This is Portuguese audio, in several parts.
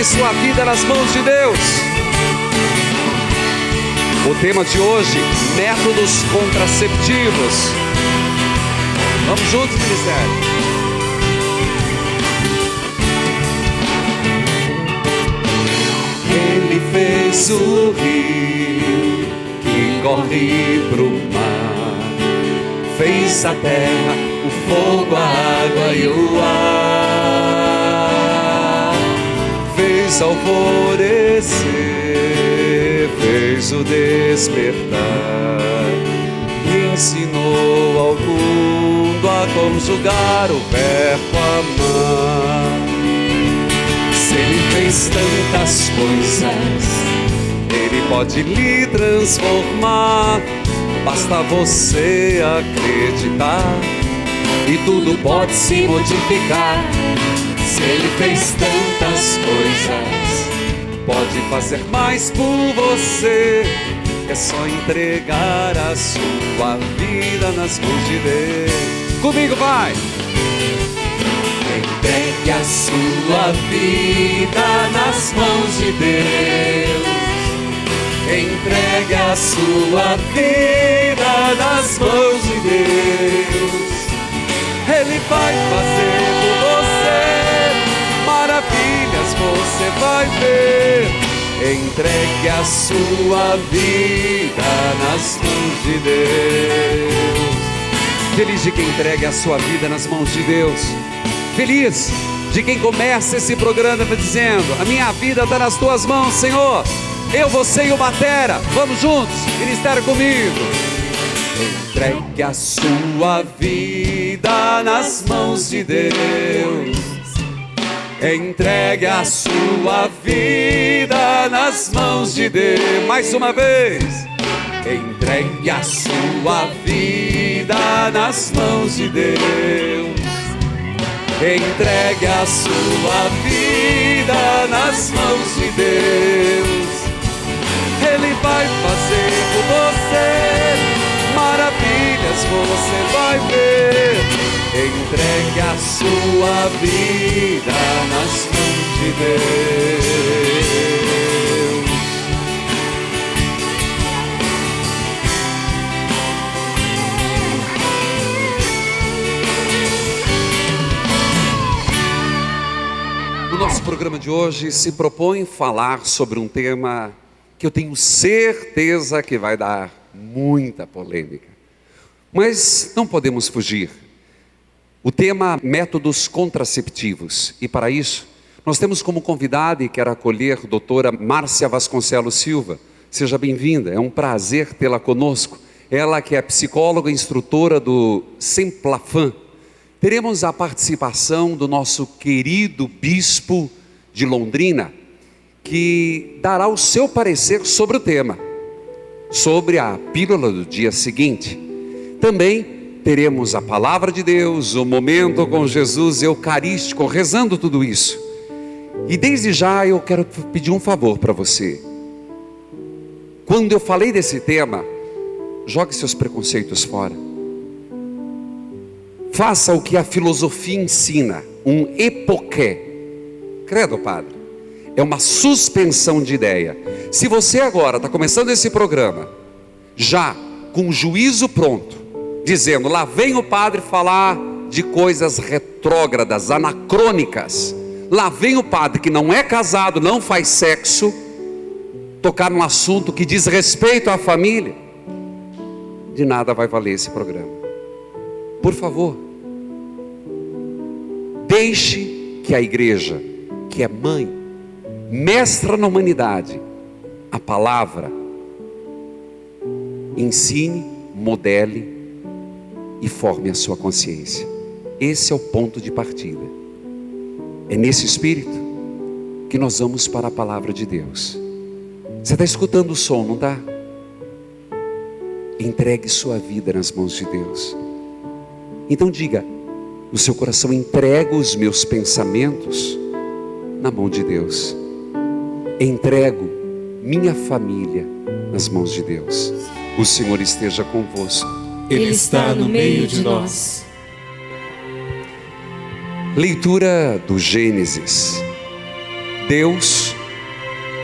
Entregue sua vida nas mãos de Deus. O tema de hoje, métodos contraceptivos. Vamos juntos, ministério. Ele fez o rio que corre pro mar, fez a terra, o fogo, a água e o ar, fez alvorecer, fez o despertar, e ensinou ao mundo a conjugar o verbo amar. Se ele fez tantas coisas, ele pode lhe transformar. Basta você acreditar e tudo pode se modificar. Se ele fez tantas coisas, pode fazer mais por você. É só entregar a sua vida nas mãos de Deus. Comigo vai! Entregue a sua vida nas mãos de Deus. Entregue a sua vida nas mãos de Deus. Ele vai fazer por você maravilhas, você vai ver. Entregue a sua vida nas mãos de Deus. Feliz de quem entregue a sua vida nas mãos de Deus. Feliz de quem começa esse programa dizendo: a minha vida está nas tuas mãos, Senhor. Eu, você e o batera, vamos juntos, ministério comigo. Entregue a sua vida nas mãos de Deus. Entregue a sua vida nas mãos de Deus. Mais uma vez. Entregue a sua vida nas mãos de Deus. Entregue a sua vida nas mãos de Deus. Ele vai fazer por você maravilhas, você vai ver. Entregue a sua vida nas mãos de Deus. O nosso programa de hoje se propõe falar sobre um tema que eu tenho certeza que vai dar muita polêmica, mas não podemos fugir. O tema métodos contraceptivos, e para isso nós temos como convidada e quero acolher a doutora Márcia Vasconcelos Silva. Seja bem-vinda, é um prazer tê-la conosco. Ela que é psicóloga e instrutora do Semplafan. Teremos a participação do nosso querido bispo de Londrina, que dará o seu parecer sobre o tema, sobre a pílula do dia seguinte. Também teremos a palavra de Deus, o momento com Jesus eucarístico, rezando tudo isso. E desde já eu quero pedir um favor para você. Quando eu falei desse tema, jogue seus preconceitos fora. Faça o que a filosofia ensina, um epoqué. Credo, padre. É uma suspensão de ideia. Se você agora está começando esse programa, já com o juízo pronto, dizendo, lá vem o padre falar de coisas retrógradas, anacrônicas. Lá vem o padre que não é casado, não faz sexo, tocar num assunto que diz respeito à família. De nada vai valer esse programa. Por favor, deixe que a igreja, que é mãe, mestra na humanidade, a palavra, ensine, modele e forme a sua consciência. Esse é o ponto de partida. É nesse espírito que nós vamos para a palavra de Deus. Você está escutando o som, não está? Entregue sua vida nas mãos de Deus. Então diga no seu coração: entrego os meus pensamentos na mão de Deus. Entrego minha família nas mãos de Deus. O Senhor esteja convosco. Ele está no meio de nós. Leitura do Gênesis. Deus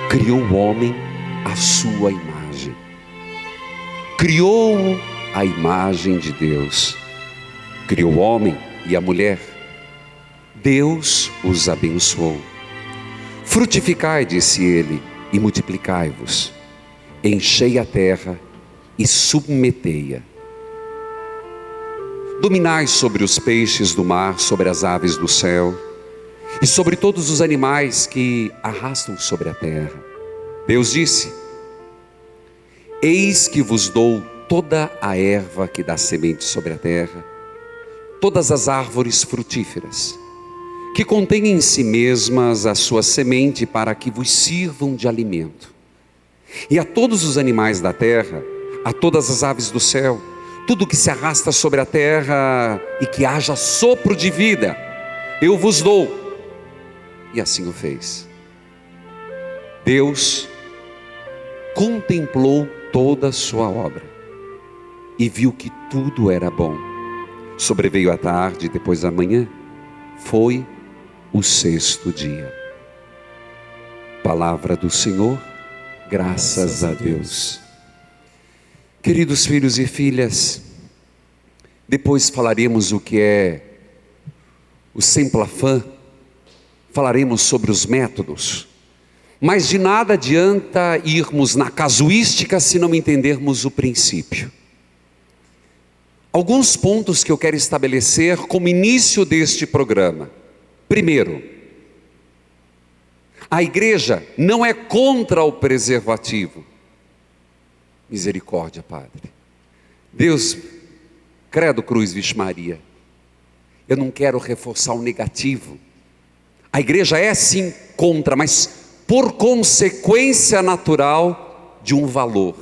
criou o homem à sua imagem. Criou-o à imagem de Deus. Criou o homem e a mulher. Deus os abençoou. Frutificai, disse ele, e multiplicai-vos. Enchei a terra e submetei-a. Dominai sobre os peixes do mar, sobre as aves do céu e sobre todos os animais que arrastam sobre a terra. Deus disse: eis que vos dou toda a erva que dá semente sobre a terra, todas as árvores frutíferas, que contêm em si mesmas a sua semente, para que vos sirvam de alimento. E a todos os animais da terra, a todas as aves do céu, tudo que se arrasta sobre a terra e que haja sopro de vida, eu vos dou. E assim o fez. Deus contemplou toda a sua obra e viu que tudo era bom. Sobreveio a tarde, depois da manhã, foi o sexto dia. Palavra do Senhor, graças a Deus. Queridos filhos e filhas, depois falaremos o que é o Semplafan, falaremos sobre os métodos, mas de nada adianta irmos na casuística se não entendermos o princípio. Alguns pontos que eu quero estabelecer como início deste programa. Primeiro, a igreja não é contra o preservativo. Misericórdia, Padre. Deus, credo, cruz, Vixe Maria. Eu não quero reforçar o negativo. A igreja é sim contra, mas por consequência natural de um valor.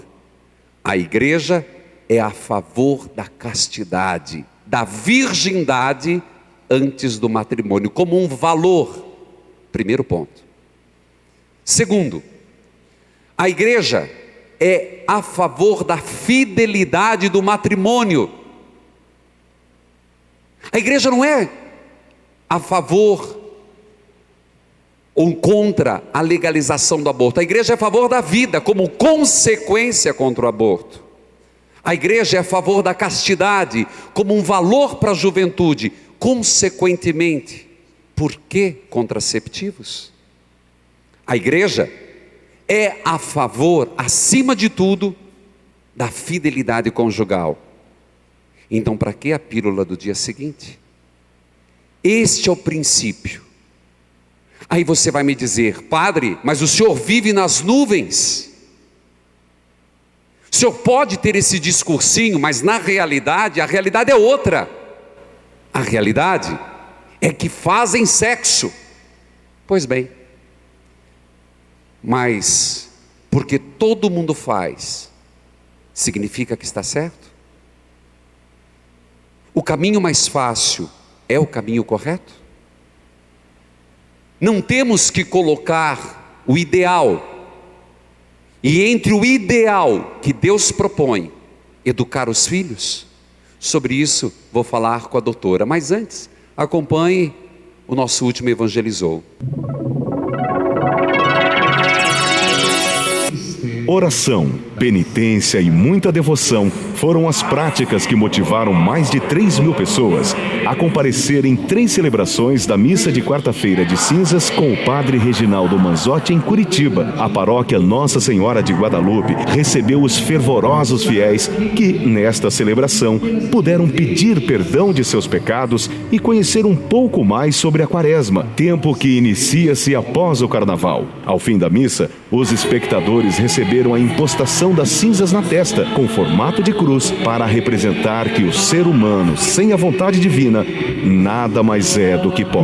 A igreja é a favor da castidade, da virgindade antes do matrimônio, como um valor. Primeiro ponto. Segundo, a igreja é a favor da fidelidade do matrimônio. A igreja não é a favor ou contra a legalização do aborto. A igreja é a favor da vida, como consequência contra o aborto. A igreja é a favor da castidade, como um valor para a juventude. Consequentemente, por que contraceptivos? A igreja é a favor, acima de tudo, da fidelidade conjugal. Então, para que a pílula do dia seguinte? Este é o princípio. Aí você vai me dizer: padre, mas o senhor vive nas nuvens. O senhor pode ter esse discursinho, mas na realidade, a realidade é outra. A realidade é que fazem sexo. Pois bem, mas porque todo mundo faz, significa que está certo? O caminho mais fácil é o caminho correto? Não temos que colocar o ideal, e entre o ideal que Deus propõe, educar os filhos? Sobre isso vou falar com a doutora, mas antes, acompanhe o nosso último Evangelizou. Oração, penitência e muita devoção foram as práticas que motivaram mais de 3.000 pessoas a comparecer em 3 celebrações da missa de quarta-feira de cinzas com o padre Reginaldo Manzotti em Curitiba. A paróquia Nossa Senhora de Guadalupe recebeu os fervorosos fiéis que, nesta celebração, puderam pedir perdão de seus pecados e conhecer um pouco mais sobre a Quaresma, tempo que inicia-se após o Carnaval. Ao fim da missa, os espectadores receberam a impostação das cinzas na testa, com formato de cruz, para representar que o ser humano, sem a vontade divina, nada mais é do que pó.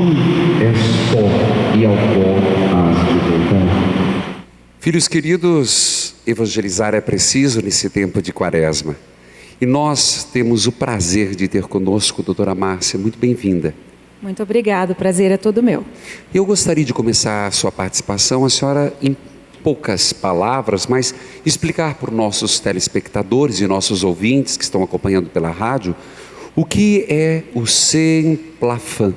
És pó e ao pó hás de voltar. Filhos queridos, evangelizar é preciso nesse tempo de Quaresma. E nós temos o prazer de ter conosco a doutora Márcia. Muito bem-vinda. Muito obrigado, o prazer é todo meu. Eu gostaria de começar a sua participação, a senhora, em poucas palavras, mas explicar para os nossos telespectadores e nossos ouvintes que estão acompanhando pela rádio, o que é o Semplafan.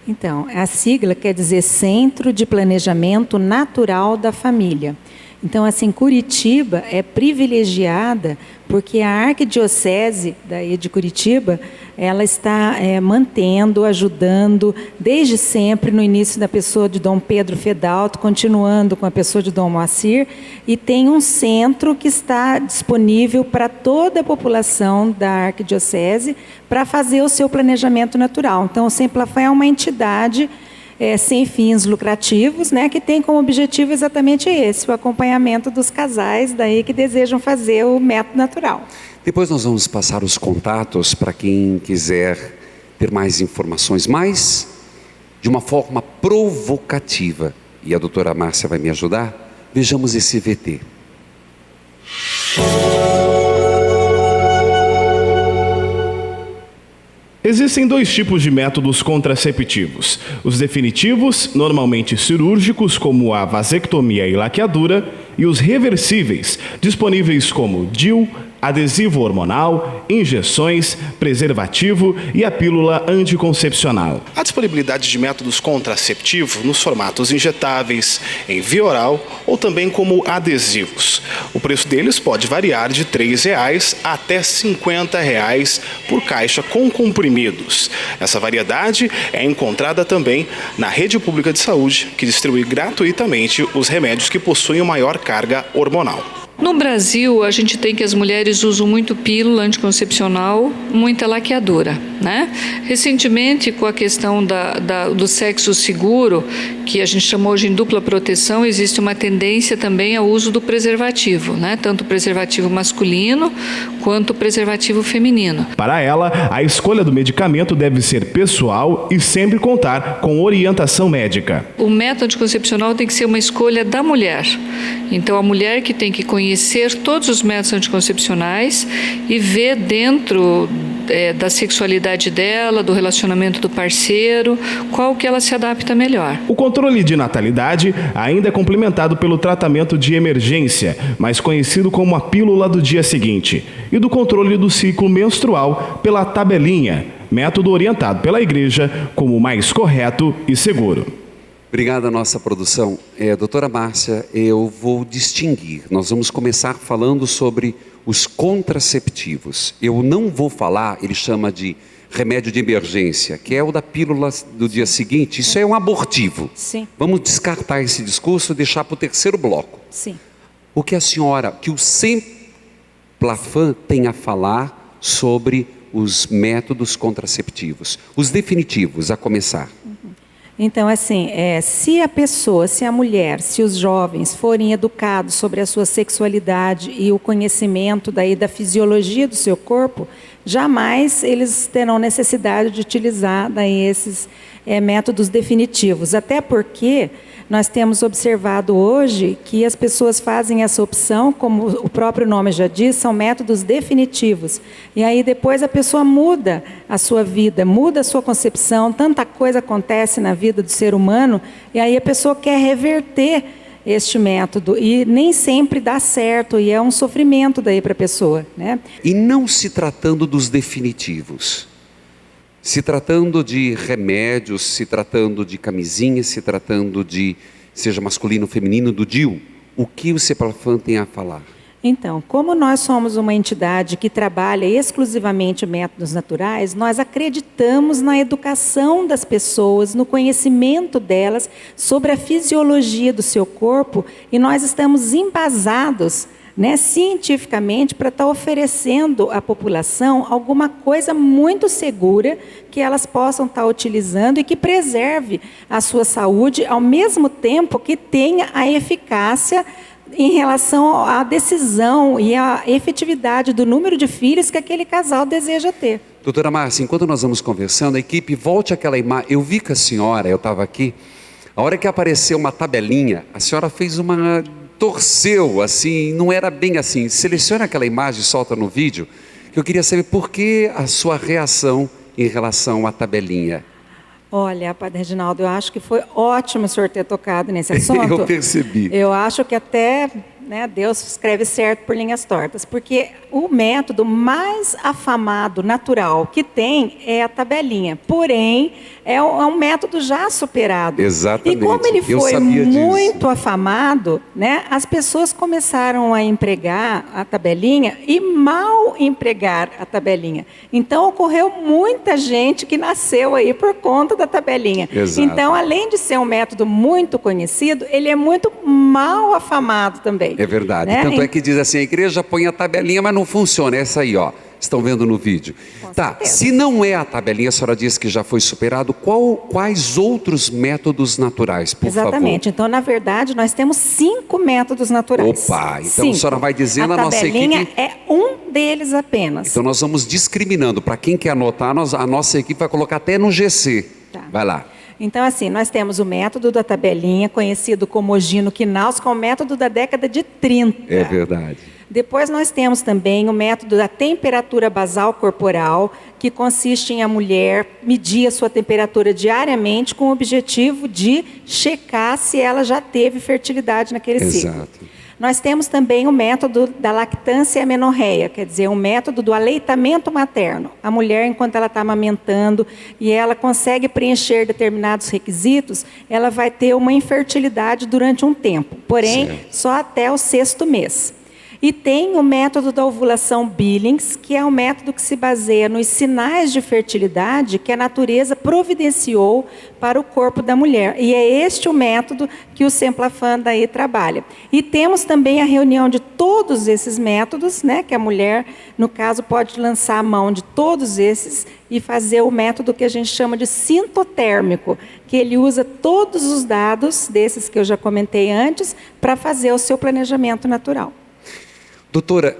Então, a sigla quer dizer Centro de Planejamento Natural da Família. Então, assim, Curitiba é privilegiada porque a Arquidiocese daí de Curitiba, ela está mantendo, ajudando, desde sempre, no início da pessoa de Dom Pedro Fedalto, continuando com a pessoa de Dom Moacir, e tem um centro que está disponível para toda a população da Arquidiocese para fazer o seu planejamento natural. Então, o Semplafam é uma entidade sem fins lucrativos, né, que tem como objetivo exatamente esse, o acompanhamento dos casais daí que desejam fazer o método natural. Depois nós vamos passar os contatos para quem quiser ter mais informações, mas de uma forma provocativa. E a doutora Márcia vai me ajudar. Vejamos esse VT. Existem dois tipos de métodos contraceptivos. Os definitivos, normalmente cirúrgicos, como a vasectomia e laqueadura, e os reversíveis, disponíveis como DIU, adesivo hormonal, injeções, preservativo e a pílula anticoncepcional. A disponibilidade de métodos contraceptivos nos formatos injetáveis, em via oral ou também como adesivos. O preço deles pode variar de R$ 3,00 até R$ 50,00 por caixa com comprimidos. Essa variedade é encontrada também na rede pública de saúde, que distribui gratuitamente os remédios que possuem maior carga hormonal. No Brasil, a gente tem que as mulheres usam muito pílula anticoncepcional, muita laqueadura, né? Recentemente, com a questão do sexo seguro, que a gente chama hoje em dupla proteção, existe uma tendência também ao uso do preservativo, né? Tanto o preservativo masculino quanto o preservativo feminino. Para ela, a escolha do medicamento deve ser pessoal e sempre contar com orientação médica. O método anticoncepcional tem que ser uma escolha da mulher. Então, a mulher que tem que conhecer todos os métodos anticoncepcionais e ver dentro da sexualidade dela, do relacionamento do parceiro, qual que ela se adapta melhor. O controle de natalidade ainda é complementado pelo tratamento de emergência, mais conhecido como a pílula do dia seguinte, e do controle do ciclo menstrual pela tabelinha, método orientado pela Igreja como o mais correto e seguro. Obrigado à nossa produção. Doutora Márcia, eu vou distinguir. Nós vamos começar falando sobre os contraceptivos. Eu não vou falar, ele chama de remédio de emergência, que é o da pílula do dia seguinte. Isso é um abortivo. Sim. Vamos descartar esse discurso e deixar para o terceiro bloco. Sim. O que o Semplafam tem a falar sobre os métodos contraceptivos, os definitivos, a começar. Então, assim, se a mulher, se os jovens forem educados sobre a sua sexualidade e o conhecimento daí da fisiologia do seu corpo, jamais eles terão necessidade de utilizar daí esses métodos definitivos. Até porque nós temos observado hoje que as pessoas fazem essa opção, como o próprio nome já diz, são métodos definitivos. E aí depois a pessoa muda a sua vida, muda a sua concepção, tanta coisa acontece na vida do ser humano, e aí a pessoa quer reverter este método, e nem sempre dá certo, e é um sofrimento daí para a pessoa, né? E não se tratando dos definitivos, se tratando de remédios, se tratando de camisinha, se tratando de, seja masculino ou feminino, do DIU, o que o Semplafam tem a falar? Então, como nós somos uma entidade que trabalha exclusivamente métodos naturais, nós acreditamos na educação das pessoas, no conhecimento delas sobre a fisiologia do seu corpo, e nós estamos embasados, né, cientificamente, para estar oferecendo à população alguma coisa muito segura que elas possam estar utilizando e que preserve a sua saúde, ao mesmo tempo que tenha a eficácia em relação à decisão e à efetividade do número de filhos que aquele casal deseja ter. Doutora Márcia, enquanto nós vamos conversando, a equipe, volte àquela imagem. Eu vi que a senhora, eu estava aqui, a hora que apareceu uma tabelinha, a senhora fez torceu assim, não era bem assim. Selecione aquela imagem e solta no vídeo, que eu queria saber por que a sua reação em relação à tabelinha. Olha, Padre Reginaldo, eu acho que foi ótimo o senhor ter tocado nesse assunto. Eu percebi. Eu acho que até né? Deus escreve certo por linhas tortas, porque o método mais afamado, natural, que tem é a tabelinha. Porém, é um método já superado. Exatamente. E como ele Eu foi sabia disso. muito afamado, né? As pessoas começaram a empregar a tabelinha e mal empregar a tabelinha. Então, ocorreu muita gente que nasceu aí por conta da tabelinha. Exato. Então, além de ser um método muito conhecido, ele é muito mal afamado também. É verdade. Né? Tanto é que diz assim, a igreja põe a tabelinha, mas não funciona. É essa aí, ó. Estão vendo no vídeo. Tá, certeza. se não é a tabelinha, a senhora disse que já foi superado, quais outros métodos naturais, por Exatamente. favor? Então, na verdade, nós temos 5 métodos naturais. Opa, então 5. a senhora vai dizendo, a nossa tabelinha equipe... é um deles apenas. Então nós vamos discriminando. Para quem quer anotar, a nossa equipe vai colocar até no GC. Tá. Vai lá. Então, assim, nós temos o método da tabelinha, conhecido como Ogino Knaus, que é o método da década de 30. É verdade. Depois nós temos também o método da temperatura basal corporal, que consiste em a mulher medir a sua temperatura diariamente com o objetivo de checar se ela já teve fertilidade naquele ciclo. Exato. Nós temos também o método da lactância e amenorreia, quer dizer, o método do aleitamento materno. A mulher, enquanto ela está amamentando e ela consegue preencher determinados requisitos, ela vai ter uma infertilidade durante um tempo, porém, Certo. só até o 6º mês. E tem o método da ovulação Billings, que é um método que se baseia nos sinais de fertilidade que a natureza providenciou para o corpo da mulher. E é este o método que o Semplafan daí trabalha. E temos também a reunião de todos esses métodos, né, que a mulher, no caso, pode lançar a mão de todos esses e fazer o método que a gente chama de sintotérmico, que ele usa todos os dados desses que eu já comentei antes para fazer o seu planejamento natural. Doutora,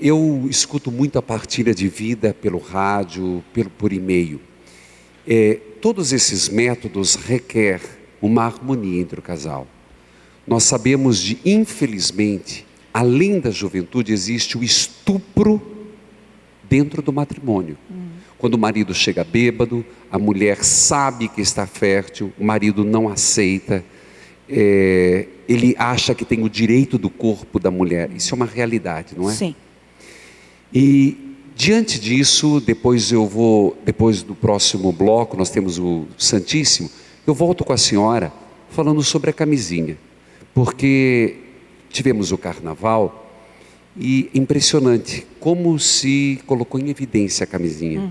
eu escuto muito a partilha de vida pelo rádio, por e-mail. Todos esses métodos requerem uma harmonia entre o casal. Nós sabemos de, infelizmente, além da juventude, existe o estupro dentro do matrimônio. Quando o marido chega bêbado, a mulher sabe que está fértil, o marido não aceita, ele acha que tem o direito do corpo da mulher. Isso é uma realidade, não é? Sim. E diante disso, depois do próximo bloco, nós temos o Santíssimo, eu volto com a senhora falando sobre a camisinha, porque tivemos o carnaval e impressionante como se colocou em evidência a camisinha.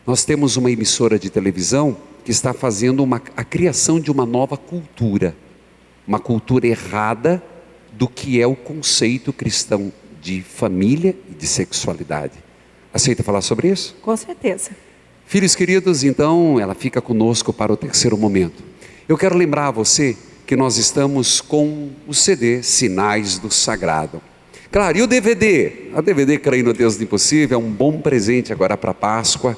Nós temos uma emissora de televisão que está fazendo a criação de uma nova cultura, uma cultura errada do que é o conceito cristão de família e de sexualidade. Aceita falar sobre isso? Com certeza. Filhos queridos, então, ela fica conosco para o terceiro momento. Eu quero lembrar a você que nós estamos com o CD Sinais do Sagrado. Claro, e o DVD? A DVD Creio no Deus do Impossível é um bom presente agora para a Páscoa.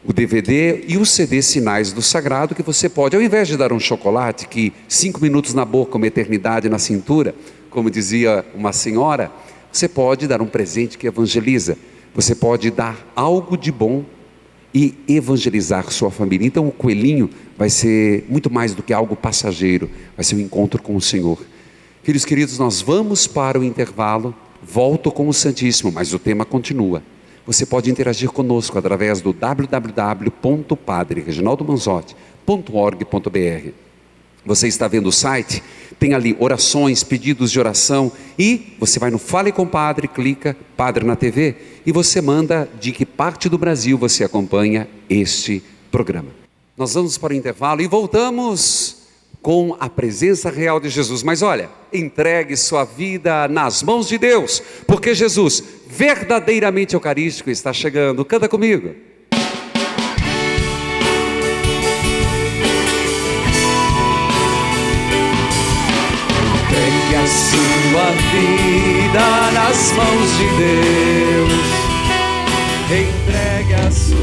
O DVD e o CD Sinais do Sagrado, que você pode, ao invés de dar um chocolate que 5 minutos na boca, uma eternidade na cintura, como dizia uma senhora, você pode dar um presente que evangeliza. Você pode dar algo de bom e evangelizar sua família. Então o coelhinho vai ser muito mais do que algo passageiro, vai ser um encontro com o Senhor. Filhos queridos, nós vamos para o intervalo, volto com o Santíssimo, mas o tema continua. Você pode interagir conosco através do www.padrereginaldomanzotti.org.br. Você está vendo o site? Tem ali orações, pedidos de oração e você vai no Fale com Padre, clica Padre na TV e você manda de que parte do Brasil você acompanha este programa. Nós vamos para o intervalo e voltamos com a presença real de Jesus. Mas olha, entregue sua vida nas mãos de Deus, porque Jesus, verdadeiramente eucarístico, está chegando. Canta comigo. Entregue a sua vida nas mãos de Deus. Entregue a sua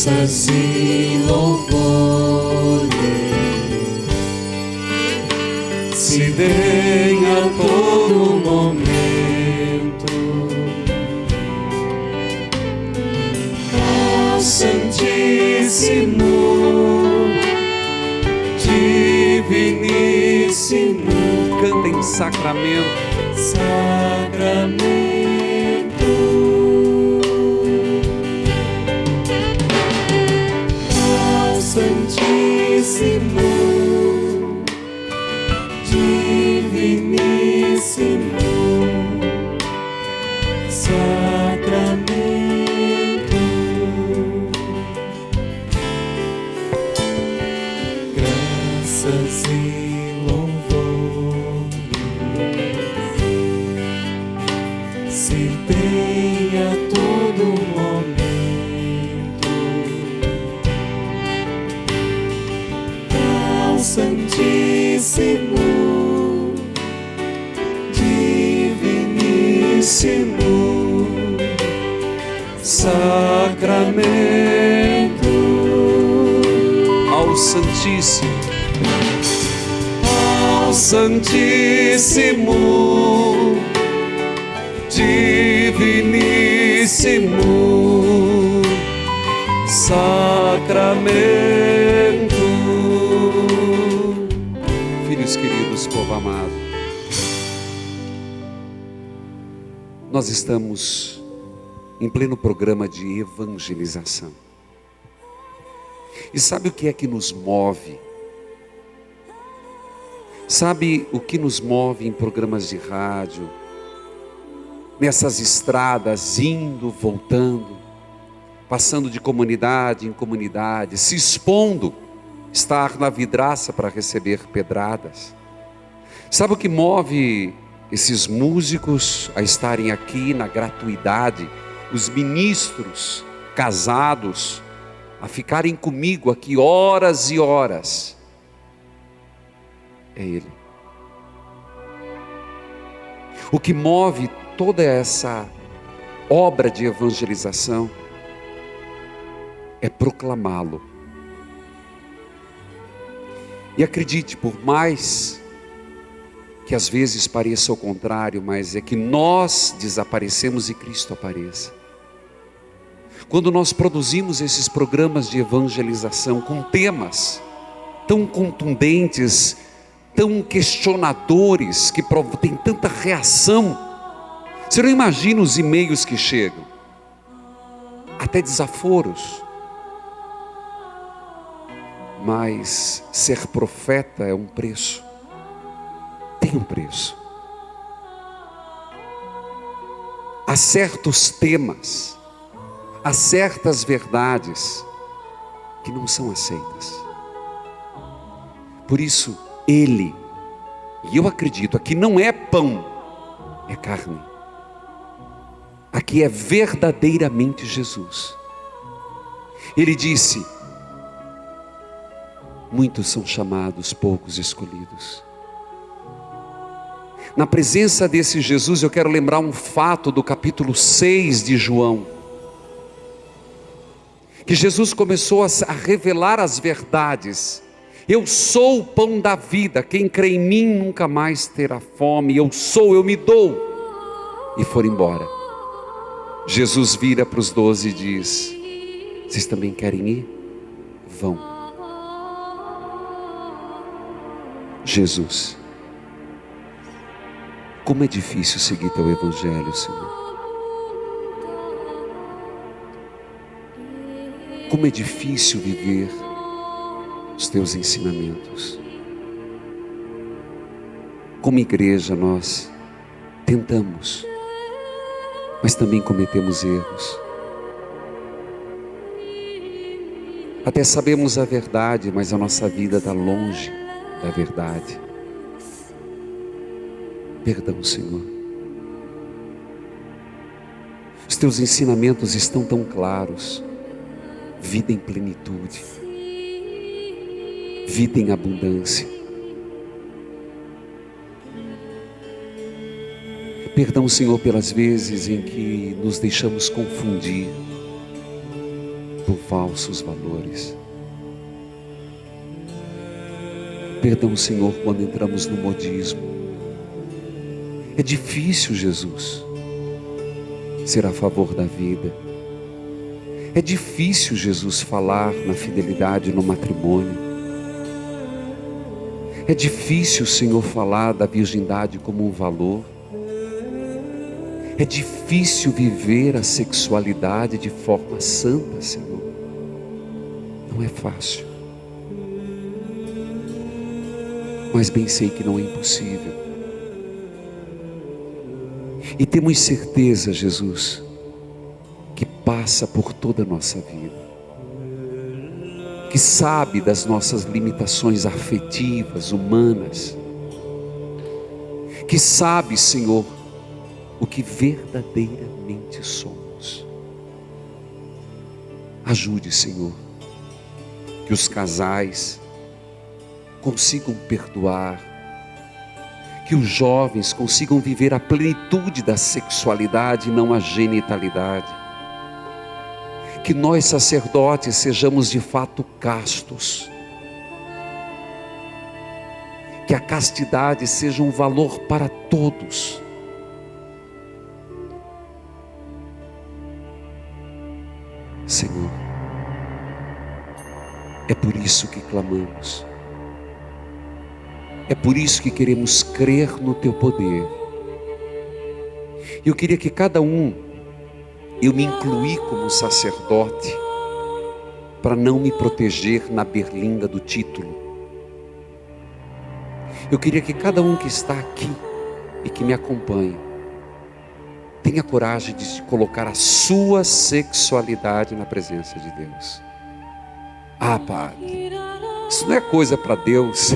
graças e louvor. diviníssimo. Cantem sacramento. Sacramento. Ao Santíssimo, diviníssimo sacramento. Graças e louvores se tem a todo momento ao Santíssimo, diviníssimo sacramento. Ao Santíssimo, ao Santíssimo, diviníssimo sacramento. Filhos queridos, povo amado, nós estamos em pleno programa de evangelização. E sabe o que é que nos move? Sabe o que nos move em programas de rádio, nessas estradas, indo, voltando, passando de comunidade em comunidade, se expondo, estar na vidraça para receber pedradas? Sabe o que move esses músicos a estarem aqui na gratuidade, os ministros casados a ficarem comigo aqui horas e horas? É Ele. O que move toda essa obra de evangelização é proclamá-lo. E acredite, por mais que às vezes pareça o contrário, mas é que nós desaparecemos e Cristo apareça. Quando nós produzimos esses programas de evangelização com temas tão contundentes, tão questionadores, que tem tanta reação, você não imagina os e-mails que chegam, até desaforos. Mas ser profeta é um preço, tem um preço. Há certos temas, há certas verdades que não são aceitas. Por isso, Ele, e eu acredito, aqui não é pão, é carne. Aqui é verdadeiramente Jesus. Ele disse: muitos são chamados, poucos escolhidos. Na presença desse Jesus, eu quero lembrar um fato do capítulo 6 de João, que Jesus começou a revelar as verdades. Eu sou o pão da vida, quem crê em mim nunca mais terá fome. Eu me dou. E foram embora. Jesus vira para os 12 e diz: vocês também querem ir? Vão. Jesus, como é difícil seguir teu evangelho, Senhor. Como é difícil viver os teus ensinamentos. Como igreja nós tentamos, mas também cometemos erros. Até sabemos a verdade, mas a nossa vida está longe da verdade. Perdão, Senhor. Os teus ensinamentos estão tão claros. Vida em plenitude, vida em abundância. Perdão, Senhor, pelas vezes em que nos deixamos confundir por falsos valores. Perdão, Senhor, quando entramos no modismo. É difícil, Jesus, ser a favor da vida. É difícil, Jesus, falar na fidelidade no matrimônio. É difícil, Senhor, falar da virgindade como um valor. É difícil viver a sexualidade de forma santa, Senhor. Não é fácil. Mas bem sei que não é impossível. E temos certeza, Jesus, que passa por toda a nossa vida, que sabe das nossas limitações afetivas, humanas, que sabe, Senhor, o que verdadeiramente somos. Ajude, Senhor, que os casais consigam perdoar, que os jovens consigam viver a plenitude da sexualidade e não a genitalidade. Que nós sacerdotes sejamos de fato castos. Que a castidade seja um valor para todos. Senhor, é por isso que clamamos. É por isso que queremos crer no Teu poder. Eu queria que cada um, eu me incluí como sacerdote, para não me proteger na berlinda do título. Eu queria que cada um que está aqui e que me acompanha, tenha coragem de colocar a sua sexualidade na presença de Deus. Ah, Padre, isso não é coisa para Deus.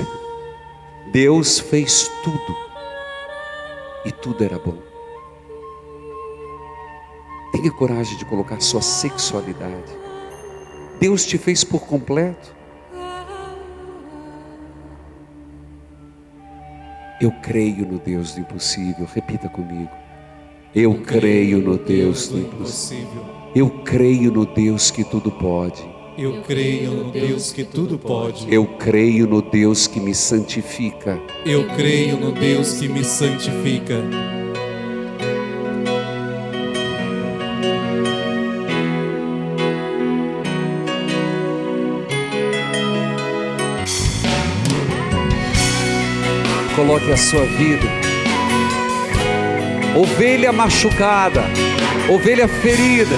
Deus fez tudo e tudo era bom. Tenha coragem de colocar a sua sexualidade. Deus te fez por completo. Eu creio no Deus do impossível. Repita comigo. Eu creio no Deus do impossível. Eu creio no Deus que tudo pode. Eu creio no Deus que tudo pode. Eu creio no Deus que me santifica. Eu creio no Deus que me santifica. Coloque a sua vida. Ovelha machucada, ovelha ferida.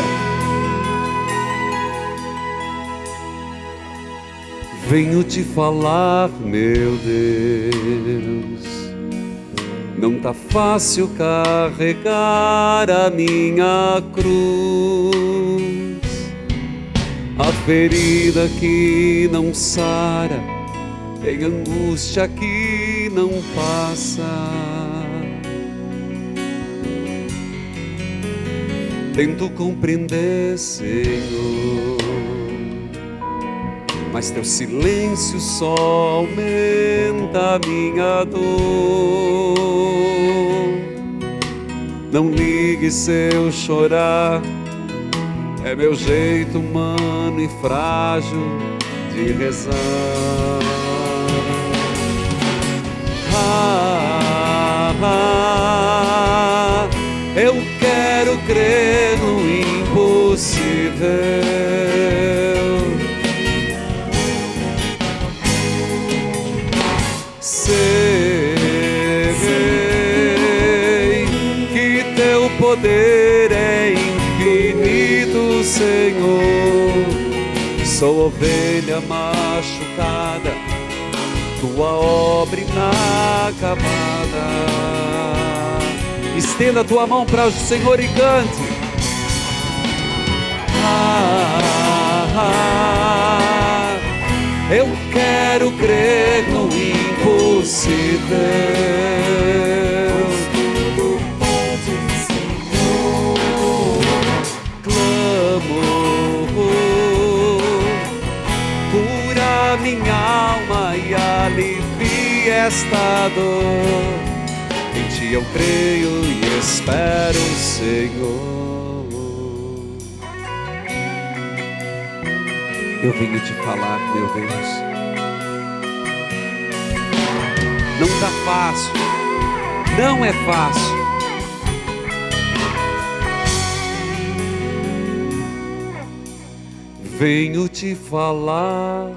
Venho te falar, meu Deus, não tá fácil carregar a minha cruz. A ferida que não sara, tem angústia que não passa. Tento compreender, Senhor, mas teu silêncio só aumenta a minha dor. Não ligue se eu chorar, é meu jeito humano e frágil de rezar. Eu quero crer no impossível. Poder é infinito, Senhor. Sou ovelha machucada, tua obra inacabada. Estenda a tua mão para o Senhor e cante. Eu quero crer no impossível. Minha alma e alivie esta dor. Em ti eu creio e espero, Senhor. Eu venho te falar, meu Deus, não tá fácil, não é fácil. Venho te falar,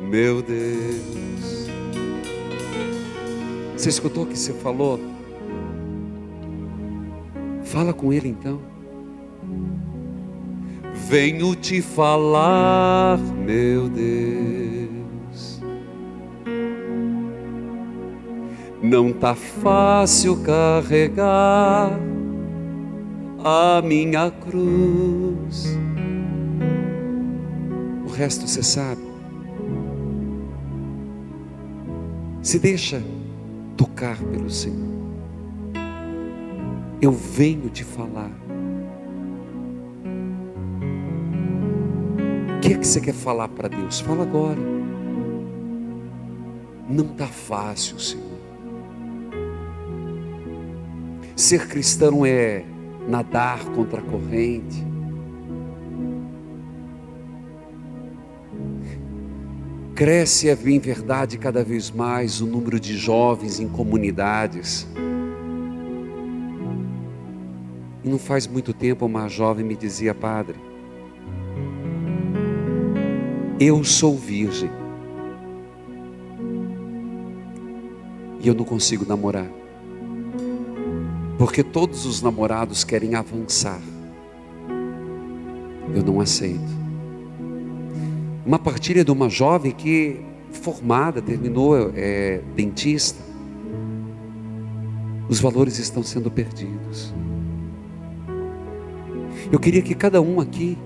meu Deus, Você escutou o que você falou? Fala com Ele então. Venho te falar, meu Deus. Não tá fácil carregar a minha cruz. O resto você sabe. Se deixa tocar pelo Senhor. Eu venho te falar. O que é que você quer falar para Deus? Fala agora. Não está fácil, Senhor. Ser cristão é nadar contra a corrente. Cresce, em verdade, cada vez mais o número de jovens em comunidades. E não faz muito tempo uma jovem me dizia: padre, eu sou virgem e eu não consigo namorar, porque todos os namorados querem avançar. Eu não aceito. Uma partilha de uma jovem que formada, terminou, dentista. Os valores estão sendo perdidos. Eu queria que cada um aqui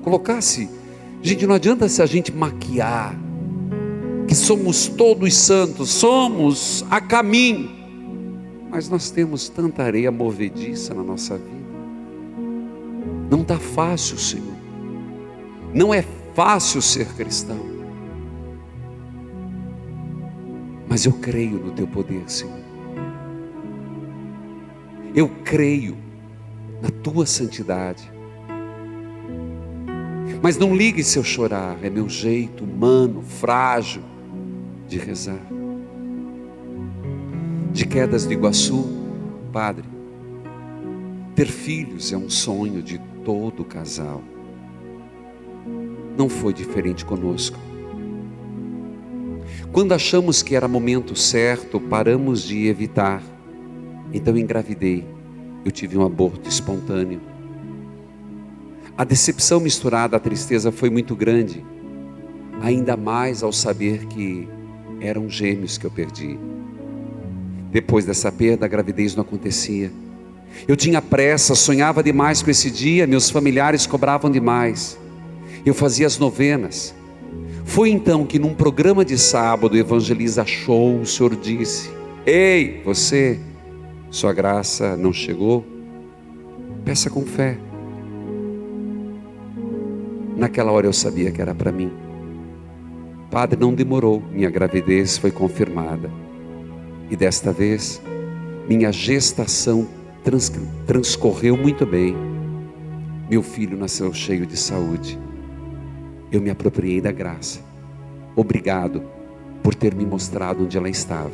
colocasse, gente, não adianta se a gente maquiar que somos todos santos, somos a caminho, mas nós temos tanta areia movediça na nossa vida. Não está fácil, Senhor. Não é fácil ser cristão, mas eu creio no teu poder, Senhor. Eu creio na tua santidade. Mas não ligue se eu chorar, é meu jeito humano, frágil de rezar. De Quedas do Iguaçu, padre, ter filhos é um sonho de todo casal. Não foi diferente conosco. Quando achamos que era momento certo, paramos de evitar. Então engravidei. Eu tive um aborto espontâneo. A decepção misturada à tristeza foi muito grande. Ainda mais ao saber que eram gêmeos que eu perdi. Depois dessa perda, a gravidez não acontecia. Eu tinha pressa, sonhava demais com esse dia, meus familiares cobravam demais. Eu fazia as novenas. Foi então que num programa de sábado, Evangeliza Show, o Senhor disse: ei, você, sua graça não chegou? Peça com fé. Naquela hora eu sabia que era para mim. Padre, não demorou, minha gravidez foi confirmada. E desta vez, minha gestação transcorreu muito bem. Meu filho nasceu cheio de saúde. Eu me apropriei da graça. Obrigado por ter me mostrado onde ela estava.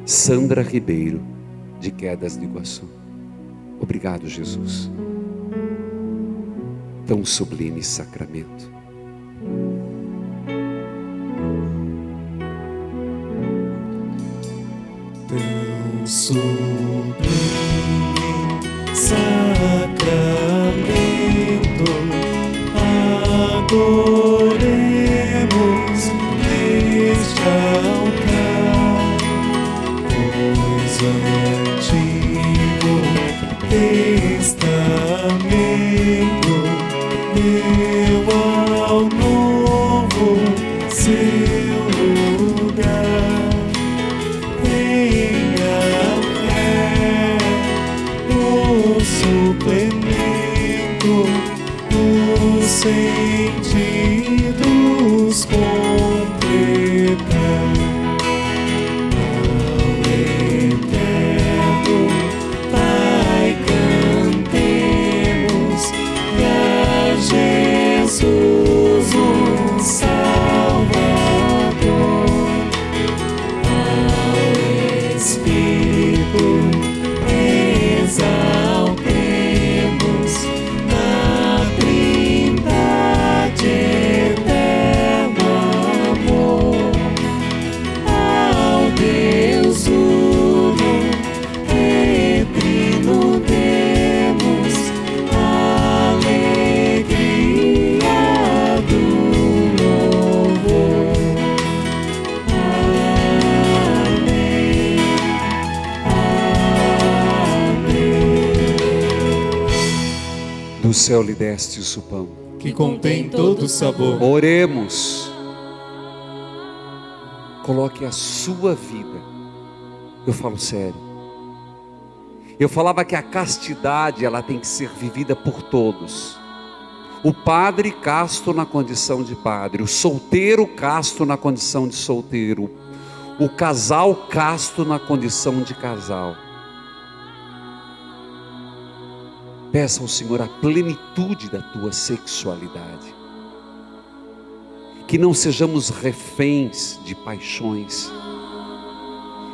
Sandra Ribeiro, de Quedas do Iguaçu. Obrigado, Jesus. Tão sublime sacramento. Tão sublime sacramento, adoremos neste altar, pois o Antigo Testamento deu ao Novo seu lugar. Tenha fé, o suplemento dos sentidos completar. céu lhe destes o pão. que contém todo o sabor. Oremos. Coloque a sua vida. Eu falo sério. Eu falava que a castidade, ela tem que ser vivida por todos. O padre casto na condição de padre, o solteiro casto na condição de solteiro, o casal casto na condição de casal. Peça ao Senhor a plenitude da tua sexualidade. Que não sejamos reféns de paixões.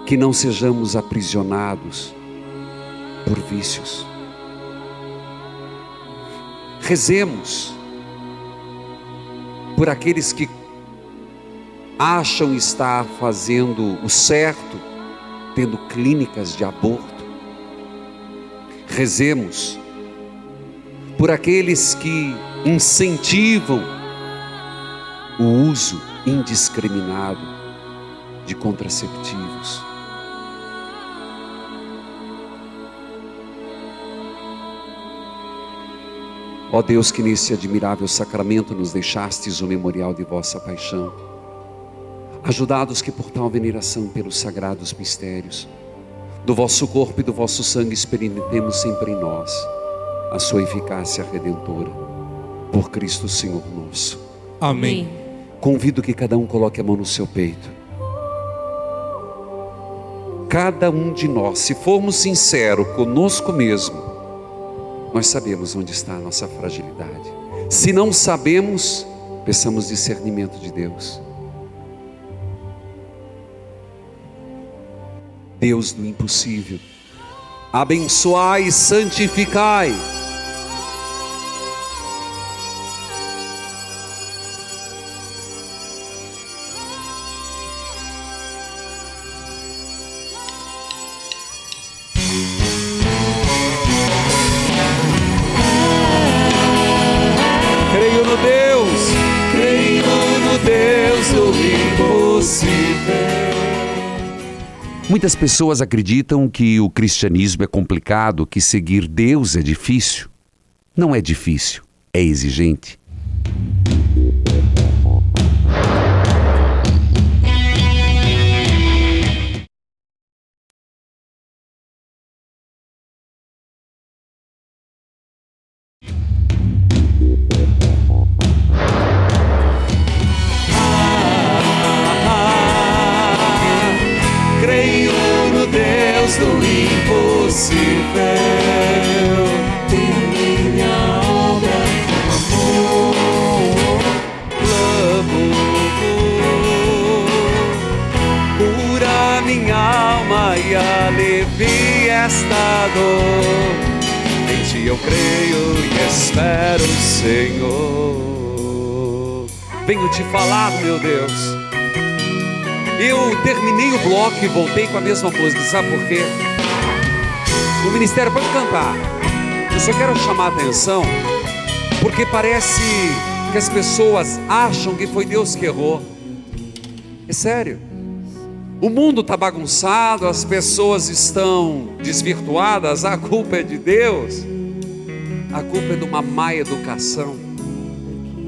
Que não sejamos aprisionados por vícios. Rezemos por aqueles que acham estar fazendo o certo, tendo clínicas de aborto. Rezemos por aqueles que incentivam o uso indiscriminado de contraceptivos. Ó Deus, que nesse admirável sacramento nos deixastes o memorial de vossa paixão, ajudados que por tal veneração pelos sagrados mistérios, do vosso corpo e do vosso sangue experimentemos sempre em nós a sua eficácia redentora, por Cristo Senhor nosso. Amém. Convido que cada um coloque a mão no seu peito. Cada um de nós, se formos sinceros conosco mesmo, nós sabemos onde está a nossa fragilidade. Se não sabemos, peçamos discernimento de Deus. Deus do impossível, abençoai e santificai. Muitas pessoas acreditam que o cristianismo é complicado, que seguir Deus é difícil. Não é difícil, é exigente. Em ti eu creio e espero, Senhor. Venho te falar, meu Deus. Eu terminei o bloco e voltei com a mesma música. Sabe por quê? O ministério pode cantar. Eu só quero chamar a atenção, porque parece que as pessoas acham que foi Deus que errou. É sério. O mundo está bagunçado, as pessoas estão desvirtuadas, a culpa é de Deus, a culpa é de uma má educação.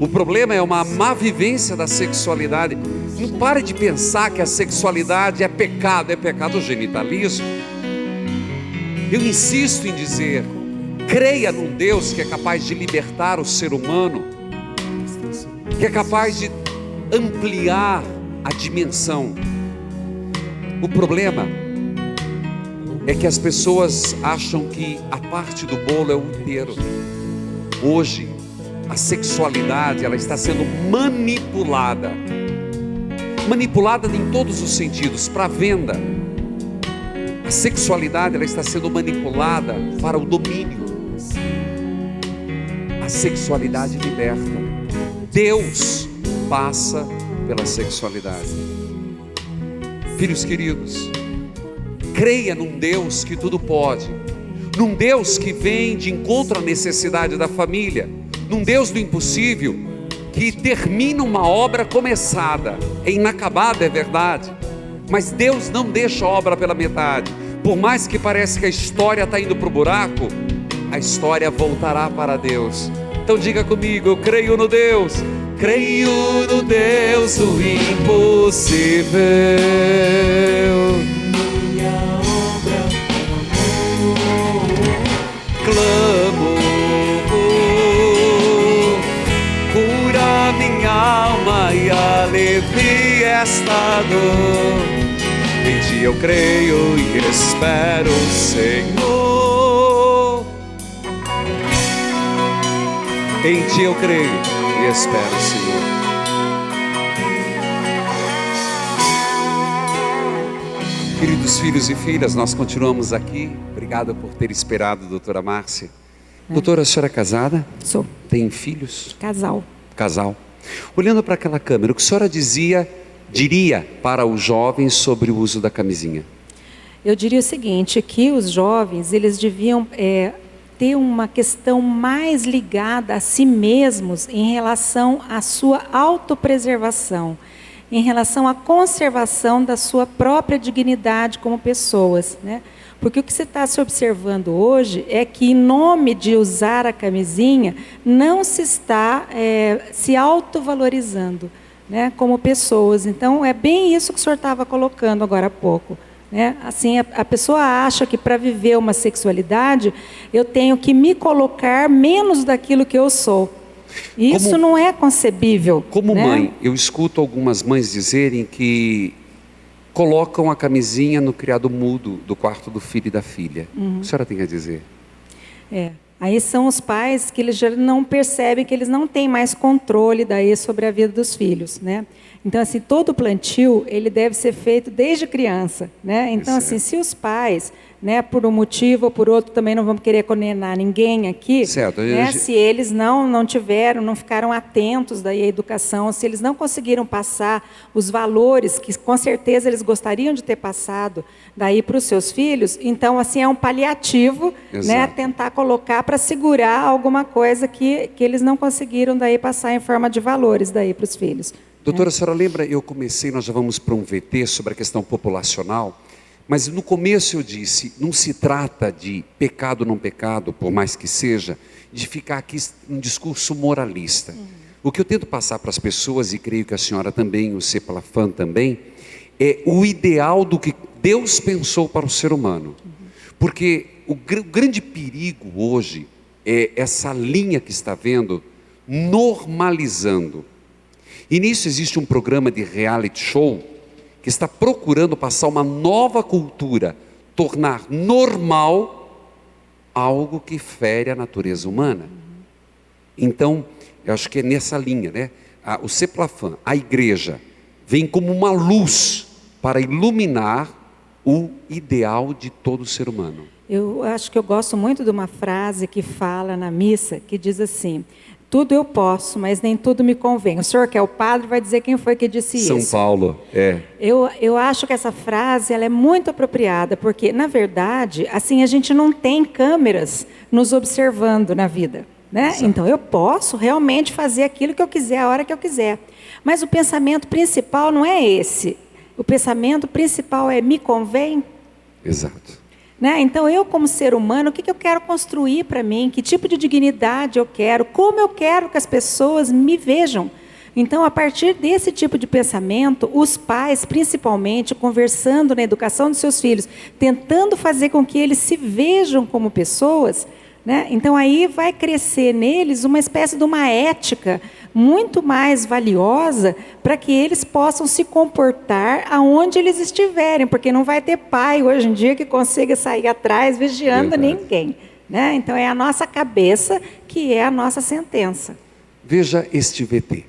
O problema é uma má vivência da sexualidade. Não pare de pensar que a sexualidade é pecado genitalismo. Eu insisto em dizer, creia num Deus que é capaz de libertar o ser humano, que é capaz de ampliar a dimensão. O problema é que as pessoas acham que a parte do bolo é o inteiro. Hoje, a sexualidade, ela está sendo manipulada em todos os sentidos, para venda. A sexualidade, ela está sendo manipulada para o domínio. A sexualidade liberta. Deus passa pela sexualidade. Filhos queridos, creia num Deus que tudo pode, num Deus que vem de encontro à necessidade da família, num Deus do impossível, que termina uma obra começada, é inacabada, é verdade, mas Deus não deixa a obra pela metade. Por mais que pareça que a história está indo para o buraco, a história voltará para Deus. Então diga comigo, eu creio no Deus. Creio no Deus do impossível. Clamo, cura minha alma e alivia esta dor. Em ti eu creio e espero, Senhor. Em ti eu creio e espero, Senhor. Queridos filhos e filhas, nós continuamos aqui. Obrigado por ter esperado, doutora Márcia. Doutora, a senhora é casada? Sou. Tem filhos? Casal. Casal. Olhando para aquela câmera, o que a senhora diria para os jovens sobre o uso da camisinha? Eu diria o seguinte, que os jovens, eles deviam ter uma questão mais ligada a si mesmos em relação à sua autopreservação, em relação à conservação da sua própria dignidade como pessoas, né? Porque o que você está se observando hoje é que, em nome de usar a camisinha, não se está se autovalorizando, né, como pessoas. Então, é bem isso que o senhor estava colocando agora há pouco. Né? Assim, a pessoa acha que para viver uma sexualidade, eu tenho que me colocar menos daquilo que eu sou. E isso não é concebível. Como né? mãe, eu escuto algumas mães dizerem que colocam a camisinha no criado mudo do quarto do filho e da filha. O que a senhora tem a dizer? Aí são os pais que eles já não percebem que eles não têm mais controle daí sobre a vida dos filhos, né? Então, assim, todo plantio, ele deve ser feito desde criança, né? Então, assim, se os pais, né, por um motivo ou por outro, também não vamos querer condenar ninguém aqui, certo. Né, se eles não ficaram atentos daí à educação, se eles não conseguiram passar os valores que com certeza eles gostariam de ter passado daí para os seus filhos, então, assim, é um paliativo, né, tentar colocar para segurar alguma coisa que eles não conseguiram daí passar em forma de valores daí para os filhos. Doutora, a senhora lembra, nós já vamos para um VT sobre a questão populacional, mas no começo eu disse, não se trata de pecado ou não pecado, por mais que seja, de ficar aqui um discurso moralista. O que eu tento passar para as pessoas, e creio que a senhora também, o Cepalafan também, é o ideal do que Deus pensou para o ser humano. Porque o grande perigo hoje é essa linha que está vendo normalizando. E nisso existe um programa de reality show que está procurando passar uma nova cultura, tornar normal algo que fere a natureza humana. Então, eu acho que é nessa linha, né? O Cepalafan, a igreja, vem como uma luz para iluminar o ideal de todo ser humano. Eu acho que eu gosto muito de uma frase que fala na missa, que diz assim: tudo eu posso, mas nem tudo me convém. O senhor, que é o padre, vai dizer quem foi que disse isso. São Paulo, Eu acho que essa frase ela é muito apropriada, porque, na verdade, assim, a gente não tem câmeras nos observando na vida, né? Então, eu posso realmente fazer aquilo que eu quiser, a hora que eu quiser. Mas o pensamento principal não é esse. O pensamento principal é: me convém? Exato. Né? Então, eu como ser humano, o que eu quero construir para mim? Que tipo de dignidade eu quero? Como eu quero que as pessoas me vejam? Então, a partir desse tipo de pensamento, os pais, principalmente, conversando na educação dos seus filhos, tentando fazer com que eles se vejam como pessoas, né? Então, aí vai crescer neles uma espécie de uma ética muito mais valiosa para que eles possam se comportar aonde eles estiverem, porque não vai ter pai hoje em dia que consiga sair atrás vigiando ninguém, né? Então, é a nossa cabeça que é a nossa sentença. Veja este VT.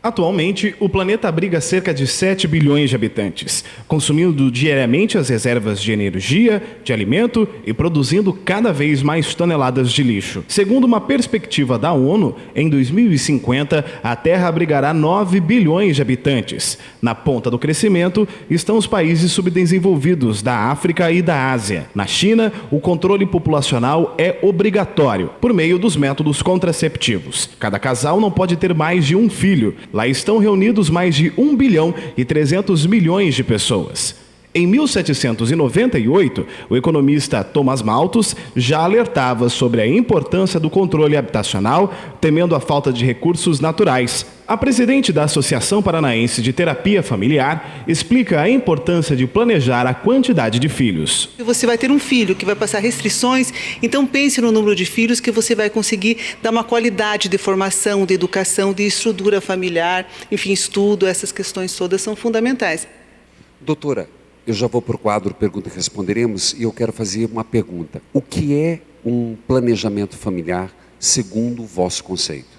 Atualmente, o planeta abriga cerca de 7 bilhões de habitantes, consumindo diariamente as reservas de energia, de alimento e produzindo cada vez mais toneladas de lixo. Segundo uma perspectiva da ONU, em 2050, a Terra abrigará 9 bilhões de habitantes. Na ponta do crescimento estão os países subdesenvolvidos da África e da Ásia. Na China, o controle populacional é obrigatório, por meio dos métodos contraceptivos. Cada casal não pode ter mais de um filho. Lá estão reunidos mais de 1 bilhão e 300 milhões de pessoas. Em 1798, o economista Thomas Malthus já alertava sobre a importância do controle habitacional, temendo a falta de recursos naturais. A presidente da Associação Paranaense de Terapia Familiar explica a importância de planejar a quantidade de filhos. Você vai ter um filho que vai passar restrições, então pense no número de filhos que você vai conseguir dar uma qualidade de formação, de educação, de estrutura familiar, enfim, estudo, essas questões todas são fundamentais. Doutora, eu já vou para o quadro Pergunta e Responderemos e eu quero fazer uma pergunta. O que é um planejamento familiar segundo o vosso conceito?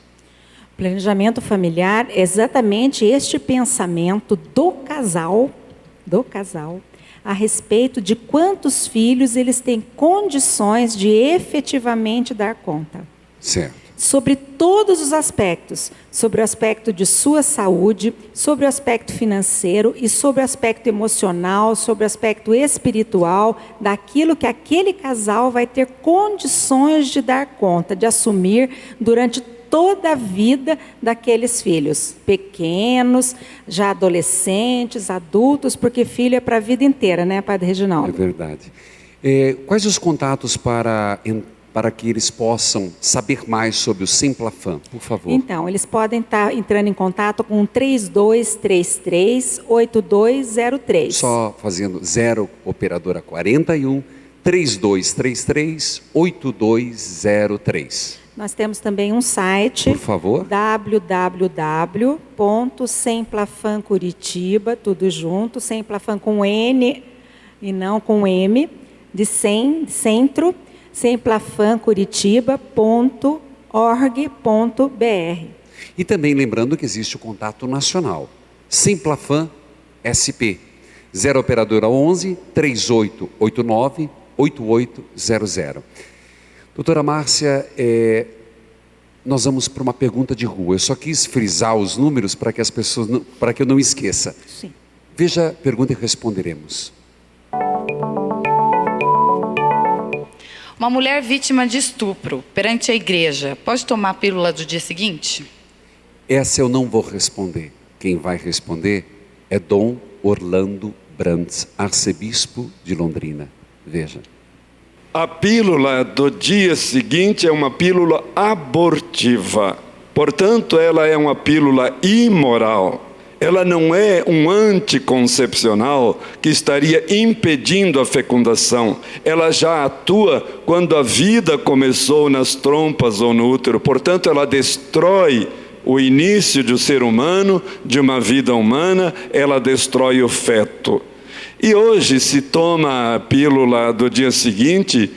Planejamento familiar é exatamente este pensamento do casal, a respeito de quantos filhos eles têm condições de efetivamente dar conta. Certo. Sobre todos os aspectos, sobre o aspecto de sua saúde, sobre o aspecto financeiro e sobre o aspecto emocional, sobre o aspecto espiritual, daquilo que aquele casal vai ter condições de dar conta, de assumir durante toda a vida daqueles filhos, pequenos, já adolescentes, adultos, porque filho é para a vida inteira, né, Padre Reginaldo? É verdade. Quais os contatos para que eles possam saber mais sobre o Semplafan, por favor? Então, eles podem estar entrando em contato com 3233-8203. Só fazendo 0 operadora 41 3233-8203. Nós temos também um site, por favor, www.semplafancuritiba, tudo junto, Semplafan com N e não com M, de centro, semplafancuritiba.org.br. E também lembrando que existe o contato nacional, Semplafan SP, 0 operadora 11 3889 8800. Doutora Márcia, nós vamos para uma pergunta de rua. Eu só quis frisar os números para que as pessoas, para que eu não esqueça. Sim. Veja a pergunta e responderemos. Uma mulher vítima de estupro perante a igreja pode tomar a pílula do dia seguinte? Essa eu não vou responder. Quem vai responder é Dom Orlando Brandt, arcebispo de Londrina. Veja. A pílula do dia seguinte é uma pílula abortiva. Portanto, ela é uma pílula imoral. Ela não é um anticoncepcional que estaria impedindo a fecundação. Ela já atua quando a vida começou nas trompas ou no útero. Portanto, ela destrói o início de um ser humano, de uma vida humana, ela destrói o feto. E hoje se toma a pílula do dia seguinte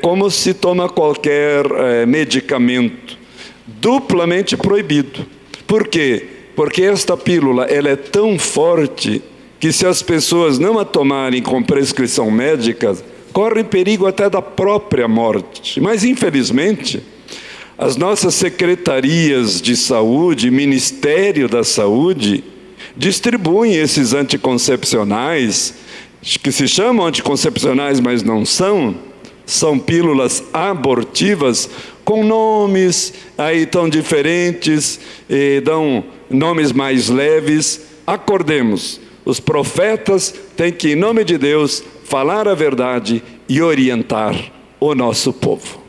como se toma qualquer medicamento, duplamente proibido. Por quê? Porque esta pílula ela é tão forte que se as pessoas não a tomarem com prescrição médica, correm perigo até da própria morte. Mas infelizmente, as nossas secretarias de saúde, Ministério da Saúde, distribuem esses anticoncepcionais, que se chamam anticoncepcionais, mas não são pílulas abortivas, com nomes aí tão diferentes, dão nomes mais leves. Acordemos, os profetas têm que, em nome de Deus, falar a verdade e orientar o nosso povo.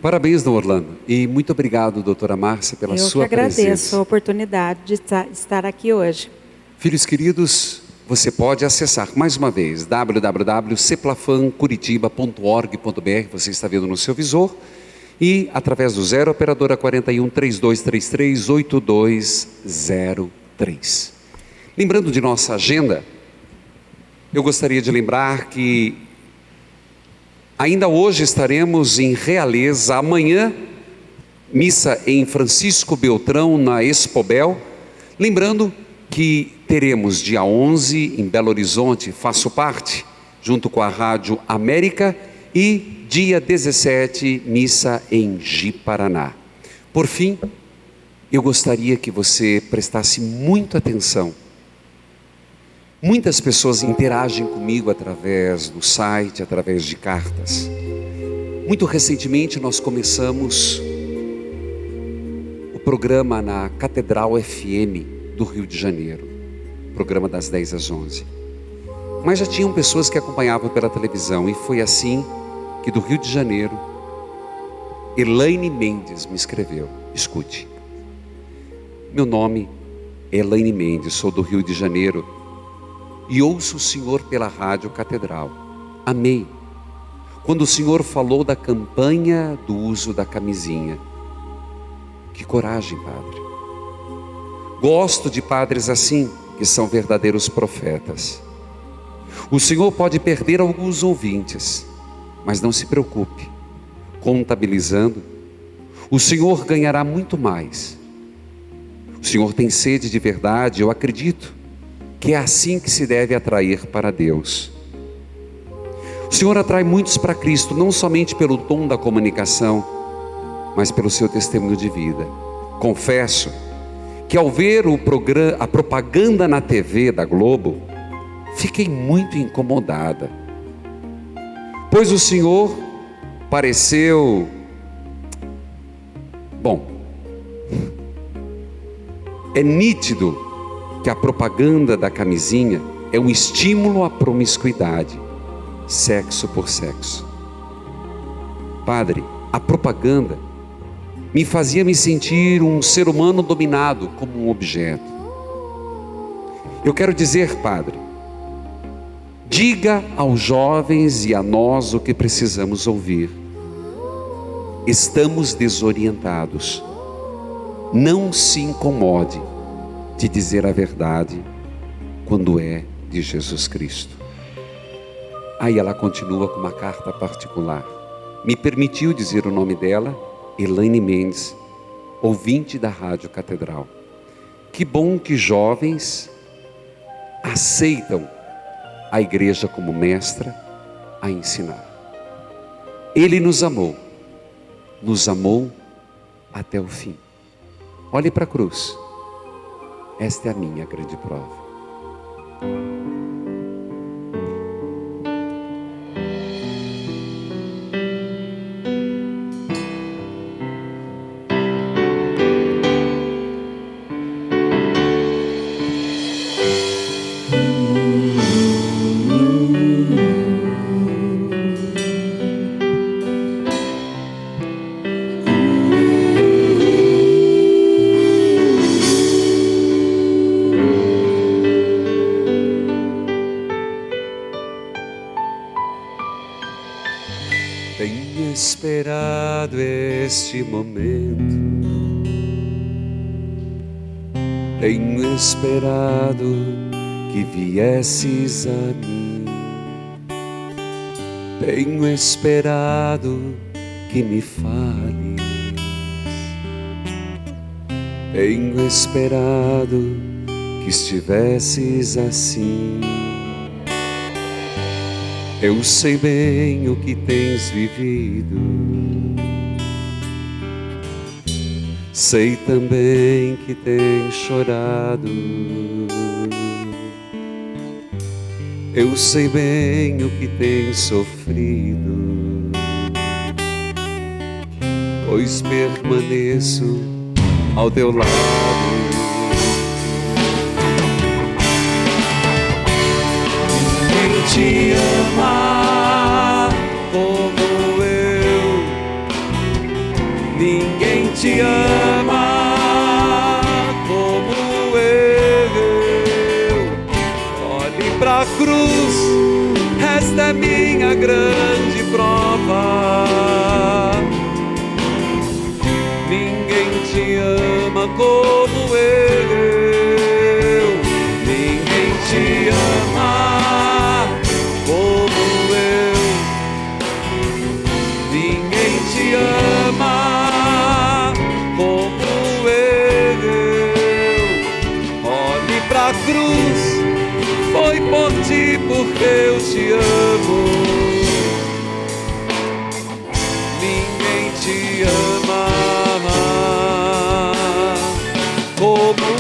Parabéns, Dom Orlando, e muito obrigado, doutora Márcia, pela sua presença. Eu que agradeço a oportunidade de estar aqui hoje. Filhos queridos, você pode acessar mais uma vez www.semplafancuritiba.org.br, você está vendo no seu visor, e através do 0 operadora 41 3233 8203. Lembrando de nossa agenda, eu gostaria de lembrar que ainda hoje estaremos em Realeza, amanhã, missa em Francisco Beltrão, na Expobel. Lembrando que teremos dia 11 em Belo Horizonte, faço parte, junto com a Rádio América, e dia 17, missa em Ji-Paraná. Por fim, eu gostaria que você prestasse muita atenção. Muitas pessoas interagem comigo através do site, através de cartas. Muito recentemente nós começamos o programa na Catedral FM do Rio de Janeiro, programa das 10 às 11. Mas já tinham pessoas que acompanhavam pela televisão, e foi assim que do Rio de Janeiro, Elaine Mendes me escreveu. Escute. Meu nome é Elaine Mendes, sou do Rio de Janeiro e ouço o senhor pela Rádio Catedral. Amei quando o senhor falou da campanha do uso da camisinha. Que coragem, padre. Gosto de padres assim, que são verdadeiros profetas. O senhor pode perder alguns ouvintes, mas não se preocupe. Contabilizando, o senhor ganhará muito mais. O senhor tem sede de verdade, eu acredito que é assim que se deve atrair para Deus. O senhor atrai muitos para Cristo, não somente pelo tom da comunicação, mas pelo seu testemunho de vida. Confesso que ao ver a propaganda na TV da Globo, fiquei muito incomodada, pois o senhor pareceu... Bom, é nítido que a propaganda da camisinha é um estímulo à promiscuidade, sexo por sexo. Padre, a propaganda me fazia me sentir um ser humano dominado como um objeto. Eu quero dizer, padre, diga aos jovens e a nós o que precisamos ouvir. Estamos desorientados. Não se incomode de dizer a verdade quando é de Jesus Cristo. Aí ela continua com uma carta particular. Me permitiu dizer o nome dela, Elaine Mendes, ouvinte da Rádio Catedral. Que bom que jovens aceitam a igreja como mestra a ensinar. Ele nos amou até o fim. Olhe para a cruz. Esta é a minha grande prova. Tenho esperado este momento, tenho esperado que viesses a mim, tenho esperado que me fales, tenho esperado que estivesses assim. Eu sei bem o que tens vivido, sei também que tens chorado. Eu sei bem o que tens sofrido, pois permaneço ao teu lado. Quem te ama como eu, ninguém te ama como eu. Olhe pra cruz, esta é minha grande prova. Ninguém te ama como eu, ninguém te ama como eu, ninguém te ama como eu. Olhe pra cruz, foi por ti porque eu te amo. Ninguém te ama como